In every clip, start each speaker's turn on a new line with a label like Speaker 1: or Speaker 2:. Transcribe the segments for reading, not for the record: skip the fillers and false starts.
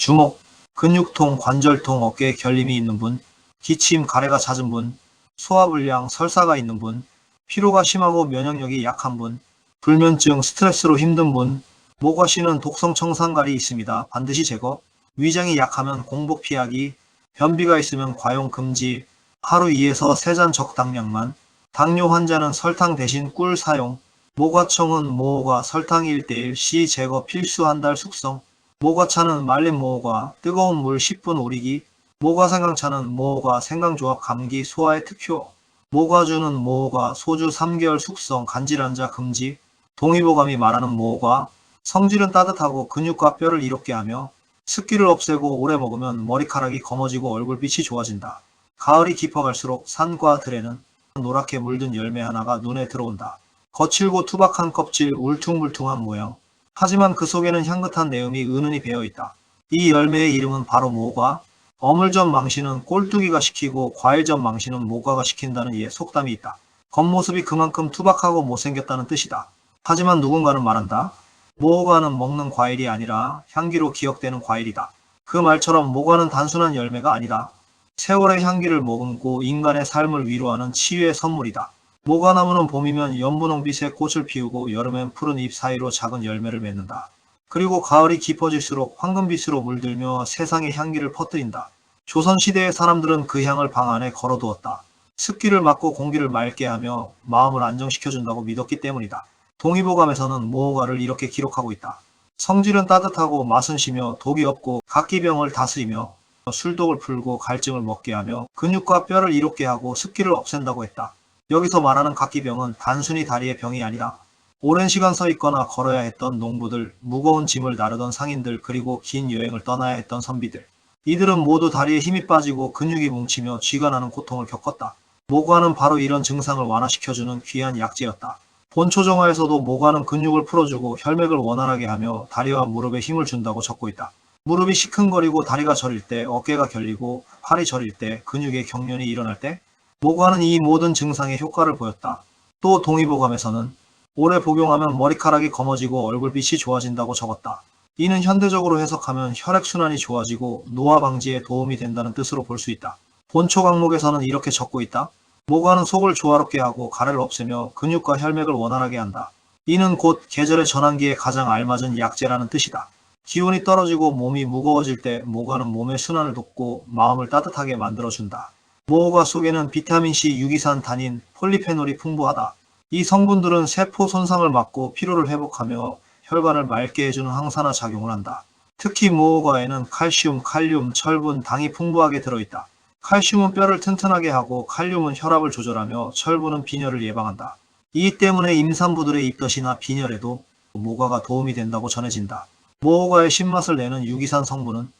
Speaker 1: 주목, 근육통, 관절통, 어깨에 결림이 있는 분, 기침, 가래가 잦은 분, 소화불량, 설사가 있는 분, 피로가 심하고 면역력이 약한 분, 불면증, 스트레스로 힘든 분, 목과 쉬는 독성 청산갈이 있습니다. 반드시 제거. 위장이 약하면 공복 피하기, 변비가 있으면 과용 금지, 하루 2에서 3잔 적당량만, 당뇨 환자는 설탕 대신 꿀 사용, 모과청은 모호과 설탕 1:1, 씨 제거 필수 한 달 숙성, 모과차는 말린 모호과 뜨거운 물 10분 우리기, 모과생강차는 모호과 생강조합 감기 소화에 특효, 모과주는 모호과 소주 3개월 숙성 간질환자 금지, 동의보감이 말하는 모호과 성질은 따뜻하고 근육과 뼈를 이롭게 하며 습기를 없애고 오래 먹으면 머리카락이 검어지고 얼굴빛이 좋아진다. 가을이 깊어갈수록 산과 들에는 노랗게 물든 열매 하나가 눈에 들어온다. 거칠고 투박한 껍질, 울퉁불퉁한 모양. 하지만 그 속에는 향긋한 내음이 은은히 배어있다. 이 열매의 이름은 바로 모과. 어물전 망신은 꼴뚜기가 시키고 과일전 망신은 모과가 시킨다는 옛 속담이 있다. 겉모습이 그만큼 투박하고 못생겼다는 뜻이다. 하지만 누군가는 말한다. 모과는 먹는 과일이 아니라 향기로 기억되는 과일이다. 그 말처럼 모과는 단순한 열매가 아니다. 세월의 향기를 머금고 인간의 삶을 위로하는 치유의 선물이다. 모과나무는 봄이면 연분홍빛의 꽃을 피우고 여름엔 푸른 잎 사이로 작은 열매를 맺는다. 그리고 가을이 깊어질수록 황금빛으로 물들며 세상의 향기를 퍼뜨린다. 조선시대의 사람들은 그 향을 방 안에 걸어두었다. 습기를 막고 공기를 맑게 하며 마음을 안정시켜준다고 믿었기 때문이다. 동의보감에서는 모과를 이렇게 기록하고 있다. 성질은 따뜻하고 맛은 시며 독이 없고 각기병을 다스리며 술독을 풀고 갈증을 먹게 하며 근육과 뼈를 이롭게 하고 습기를 없앤다고 했다. 여기서 말하는 각기병은 단순히 다리의 병이 아니라 오랜 시간 서 있거나 걸어야 했던 농부들, 무거운 짐을 나르던 상인들, 그리고 긴 여행을 떠나야 했던 선비들. 이들은 모두 다리에 힘이 빠지고 근육이 뭉치며 쥐가 나는 고통을 겪었다. 모과는 바로 이런 증상을 완화시켜주는 귀한 약재였다. 본초정화에서도 모과는 근육을 풀어주고 혈맥을 원활하게 하며 다리와 무릎에 힘을 준다고 적고 있다. 무릎이 시큰거리고 다리가 저릴 때, 어깨가 결리고 팔이 저릴 때, 근육의 경련이 일어날 때 모과는 이 모든 증상에 효과를 보였다. 또 동의보감에서는 오래 복용하면 머리카락이 검어지고 얼굴빛이 좋아진다고 적었다. 이는 현대적으로 해석하면 혈액순환이 좋아지고 노화 방지에 도움이 된다는 뜻으로 볼 수 있다. 본초 강목에서는 이렇게 적고 있다. 모과는 속을 조화롭게 하고 가래를 없애며 근육과 혈맥을 원활하게 한다. 이는 곧 계절의 전환기에 가장 알맞은 약재라는 뜻이다. 기온이 떨어지고 몸이 무거워질 때 모과는 몸의 순환을 돕고 마음을 따뜻하게 만들어준다. 모과 속에는 비타민C, 유기산, 단닌, 폴리페놀이 풍부하다. 이 성분들은 세포 손상을 막고 피로를 회복하며 혈관을 맑게 해주는 항산화 작용을 한다. 특히 무화과에는 칼슘, 칼륨, 철분, 당이 풍부하게 들어있다. 칼슘은 뼈를 튼튼하게 하고 칼륨은 혈압을 조절하며 철분은 빈혈을 예방한다. 이 때문에 임산부들의 입덧이나 빈혈에도 모과가 도움이 된다고 전해진다. 무화과의 신맛을 내는 유기산 성분은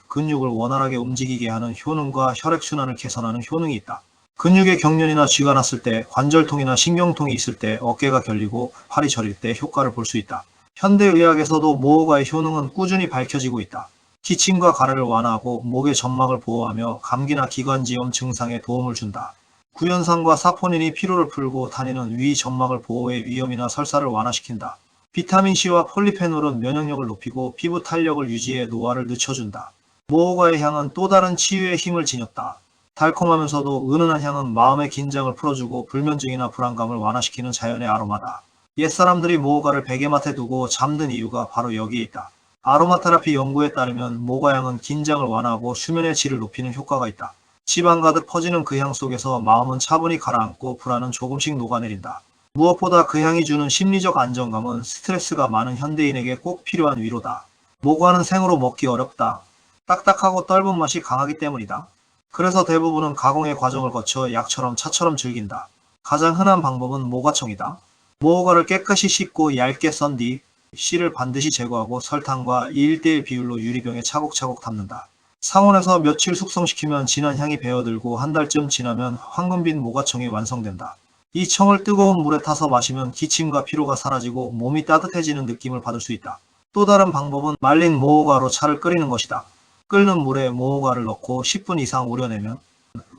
Speaker 1: 근육을 원활하게 움직이게 하는 효능과 혈액순환을 개선하는 효능이 있다. 근육의 경련이나 쥐가 났을 때, 관절통이나 신경통이 있을 때, 어깨가 결리고 팔이 저릴 때 효과를 볼 수 있다. 현대의학에서도 모과의 효능은 꾸준히 밝혀지고 있다. 기침과 가래를 완화하고 목의 점막을 보호하며 감기나 기관지염 증상에 도움을 준다. 구연산과 사포닌이 피로를 풀고 탄닌은 위 점막을 보호해 위염이나 설사를 완화시킨다. 비타민C와 폴리페놀은 면역력을 높이고 피부 탄력을 유지해 노화를 늦춰준다. 모과의 향은 또 다른 치유의 힘을 지녔다. 달콤하면서도 은은한 향은 마음의 긴장을 풀어주고 불면증이나 불안감을 완화시키는 자연의 아로마다. 옛사람들이 모과를 베개맡에 두고 잠든 이유가 바로 여기에 있다. 아로마 테라피 연구에 따르면 모과향은 긴장을 완화하고 수면의 질을 높이는 효과가 있다. 집안 가득 퍼지는 그 향 속에서 마음은 차분히 가라앉고 불안은 조금씩 녹아내린다. 무엇보다 그 향이 주는 심리적 안정감은 스트레스가 많은 현대인에게 꼭 필요한 위로다. 모과는 생으로 먹기 어렵다. 딱딱하고 떫은 맛이 강하기 때문이다. 그래서 대부분은 가공의 과정을 거쳐 약처럼 차처럼 즐긴다. 가장 흔한 방법은 모과청이다. 모과를 깨끗이 씻고 얇게 썬 뒤 씨를 반드시 제거하고 설탕과 1:1 비율로 유리병에 차곡차곡 담는다. 상온에서 며칠 숙성시키면 진한 향이 배어들고 한 달쯤 지나면 황금빛 모과청이 완성된다. 이 청을 뜨거운 물에 타서 마시면 기침과 피로가 사라지고 몸이 따뜻해지는 느낌을 받을 수 있다. 또 다른 방법은 말린 모과로 차를 끓이는 것이다. 끓는 물에 모과를 넣고 10분 이상 우려내면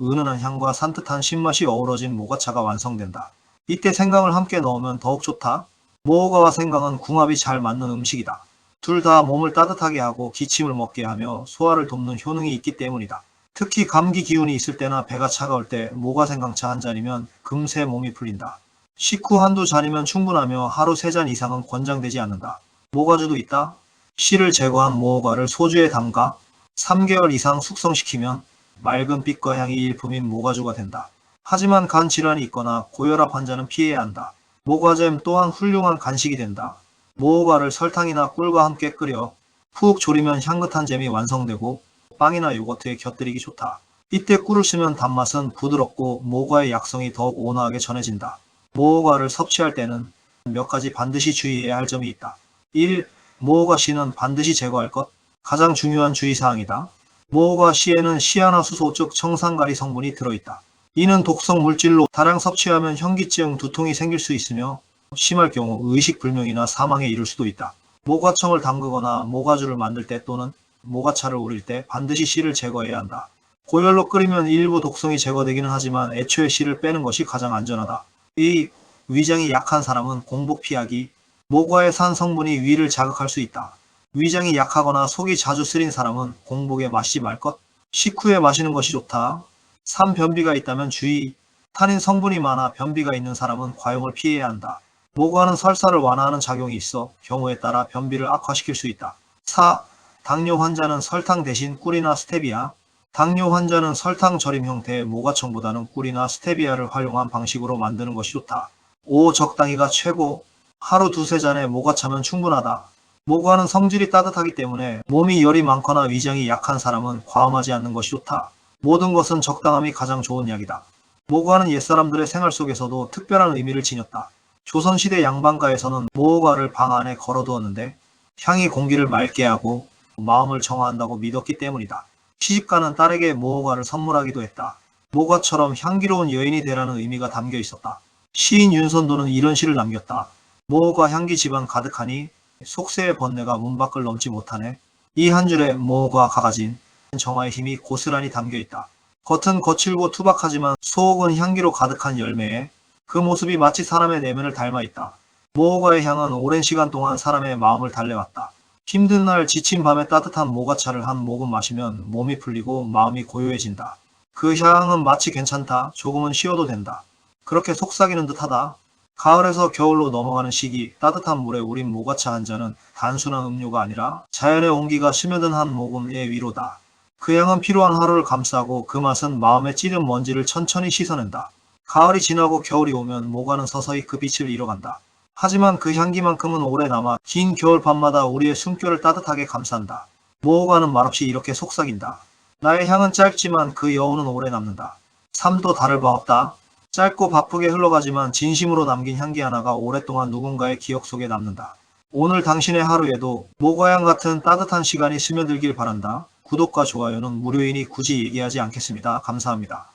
Speaker 1: 은은한 향과 산뜻한 신맛이 어우러진 모과차가 완성된다. 이때 생강을 함께 넣으면 더욱 좋다. 모과와 생강은 궁합이 잘 맞는 음식이다. 둘 다 몸을 따뜻하게 하고 기침을 먹게 하며 소화를 돕는 효능이 있기 때문이다. 특히 감기 기운이 있을 때나 배가 차가울 때 모과 생강차 한 잔이면 금세 몸이 풀린다. 식후 한두 잔이면 충분하며 하루 3잔 이상은 권장되지 않는다. 모과주도 있다. 씨를 제거한 모과를 소주에 담가 3개월 이상 숙성시키면 맑은 빛과 향이 일품인 모과주가 된다. 하지만 간 질환이 있거나 고혈압 환자는 피해야 한다. 모과잼 또한 훌륭한 간식이 된다. 모과를 설탕이나 꿀과 함께 끓여 푹 졸이면 향긋한 잼이 완성되고 빵이나 요거트에 곁들이기 좋다. 이때 꿀을 쓰면 단맛은 부드럽고 모과의 약성이 더욱 온화하게 전해진다. 모과를 섭취할 때는 몇 가지 반드시 주의해야 할 점이 있다. 1. 모과 씨는 반드시 제거할 것. 가장 중요한 주의사항이다. 모과 씨에는 시아나수소 즉 청산가리 성분이 들어있다. 이는 독성 물질로 다량 섭취하면 현기증, 두통이 생길 수 있으며 심할 경우 의식불명이나 사망에 이를 수도 있다. 모과청을 담그거나 모과주를 만들 때 또는 모과차를 우릴 때 반드시 씨를 제거해야 한다. 고열로 끓이면 일부 독성이 제거되기는 하지만 애초에 씨를 빼는 것이 가장 안전하다. 2. 위장이 약한 사람은 공복 피하기. 모과의 산 성분이 위를 자극할 수 있다. 위장이 약하거나 속이 자주 쓰린 사람은 공복에 마시지 말 것. 식후에 마시는 것이 좋다. 산변비가 있다면 주의. 탄닌 성분이 많아 변비가 있는 사람은 과용을 피해야 한다. 모과는 설사를 완화하는 작용이 있어 경우에 따라 변비를 악화시킬 수 있다. 4. 당뇨 환자는 설탕 대신 꿀이나 스테비아. 당뇨 환자는 설탕 절임 형태의 모과청보다는 꿀이나 스테비아를 활용한 방식으로 만드는 것이 좋다. 5. 적당히가 최고. 하루 2~3잔의 모과차면 충분하다. 모과는 성질이 따뜻하기 때문에 몸이 열이 많거나 위장이 약한 사람은 과음하지 않는 것이 좋다. 모든 것은 적당함이 가장 좋은 약이다. 모과는 옛사람들의 생활 속에서도 특별한 의미를 지녔다. 조선시대 양반가에서는 모과를 방 안에 걸어두었는데 향이 공기를 맑게 하고 마음을 정화한다고 믿었기 때문이다. 시집가는 딸에게 모과를 선물하기도 했다. 모과처럼 향기로운 여인이 되라는 의미가 담겨 있었다. 시인 윤선도는 이런 시를 남겼다. 모과 향기 집안 가득하니 속세의 번뇌가 문 밖을 넘지 못하네. 이 한 줄에 모과 가가진 정화의 힘이 고스란히 담겨 있다. 겉은 거칠고 투박하지만 속은 향기로 가득한 열매에 그 모습이 마치 사람의 내면을 닮아 있다. 모과의 향은 오랜 시간 동안 사람의 마음을 달래왔다. 힘든 날 지친 밤에 따뜻한 모과차를 한 모금 마시면 몸이 풀리고 마음이 고요해진다. 그 향은 마치 괜찮다. 조금은 쉬어도 된다. 그렇게 속삭이는 듯하다. 가을에서 겨울로 넘어가는 시기 따뜻한 물에 우린 모과차 한 잔은 단순한 음료가 아니라 자연의 온기가 스며든 한 모금의 위로다. 그 향은 피로한 하루를 감싸고 그 맛은 마음에 찌든 먼지를 천천히 씻어낸다. 가을이 지나고 겨울이 오면 모과는 서서히 그 빛을 잃어간다. 하지만 그 향기만큼은 오래 남아 긴 겨울 밤마다 우리의 숨결을 따뜻하게 감싼다. 모과는 말없이 이렇게 속삭인다. 나의 향은 짧지만 그 여운은 오래 남는다. 삶도 다를 바 없다. 짧고 바쁘게 흘러가지만 진심으로 남긴 향기 하나가 오랫동안 누군가의 기억 속에 남는다. 오늘 당신의 하루에도 모과향 같은 따뜻한 시간이 스며들길 바란다. 구독과 좋아요는 무료이니 굳이 얘기하지 않겠습니다. 감사합니다.